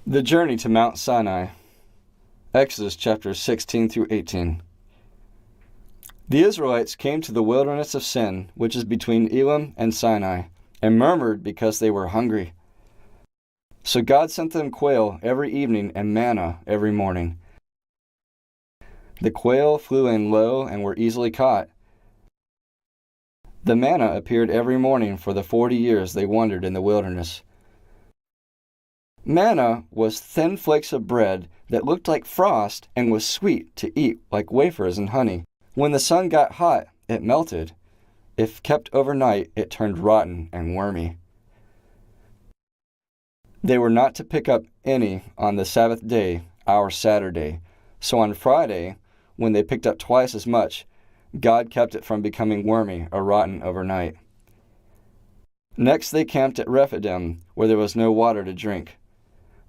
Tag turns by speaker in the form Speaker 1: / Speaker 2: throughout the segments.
Speaker 1: The journey to Mount Sinai. Exodus chapters 16 through 18. The Israelites came to the wilderness of Sin, which is between Elim and Sinai, and murmured because they were hungry. So God sent them quail every evening and manna every morning. The quail flew in low and were easily caught. The manna appeared every morning for the 40 years they wandered in the wilderness. Manna was thin flakes of bread that looked like frost and was sweet to eat like wafers and honey. When the sun got hot, it melted. If kept overnight, it turned rotten and wormy. They were not to pick up any on the Sabbath day, our Saturday. So on Friday, when they picked up twice as much, God kept it from becoming wormy or rotten overnight. Next they camped at Rephidim, where there was no water to drink.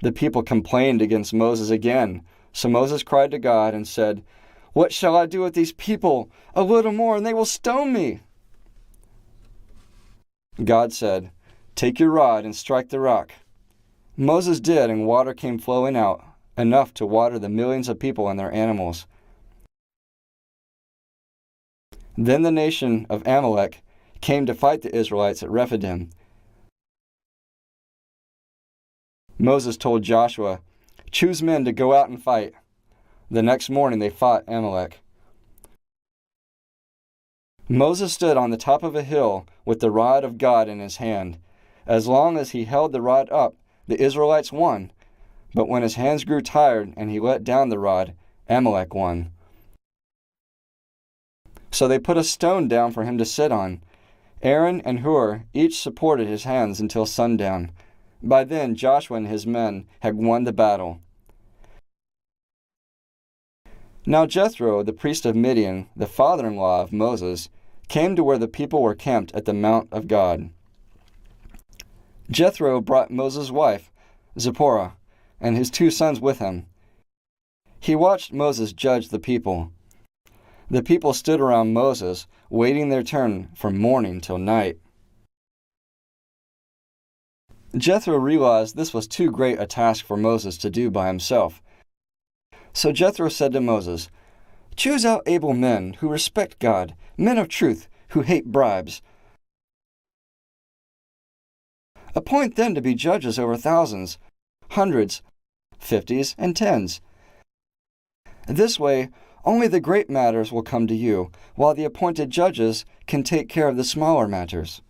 Speaker 1: The people complained against Moses again, so Moses cried to God and said, "What shall I do with these people? A little more and they will stone me." God said, "Take your rod and strike the rock." Moses did, and water came flowing out, enough to water the millions of people and their animals. Then the nation of Amalek came to fight the Israelites at Rephidim. Moses told Joshua, "Choose men to go out and fight." The next morning they fought Amalek. Moses stood on the top of a hill with the rod of God in his hand. As long as he held the rod up, the Israelites won. But when his hands grew tired and he let down the rod, Amalek won. So they put a stone down for him to sit on. Aaron and Hur each supported his hands until sundown. By then Joshua and his men had won the battle. Now Jethro, the priest of Midian, the father-in-law of Moses, came to where the people were camped at the Mount of God. Jethro brought Moses' wife, Zipporah, and his 2 sons with him. He watched Moses judge the people. The people stood around Moses, waiting their turn from morning till night. Jethro realized this was too great a task for Moses to do by himself. So Jethro said to Moses, "Choose out able men who respect God, men of truth who hate bribes. Appoint them to be judges over thousands, hundreds, 50s, and 10s. This way, only the great matters will come to you, while the appointed judges can take care of the smaller matters."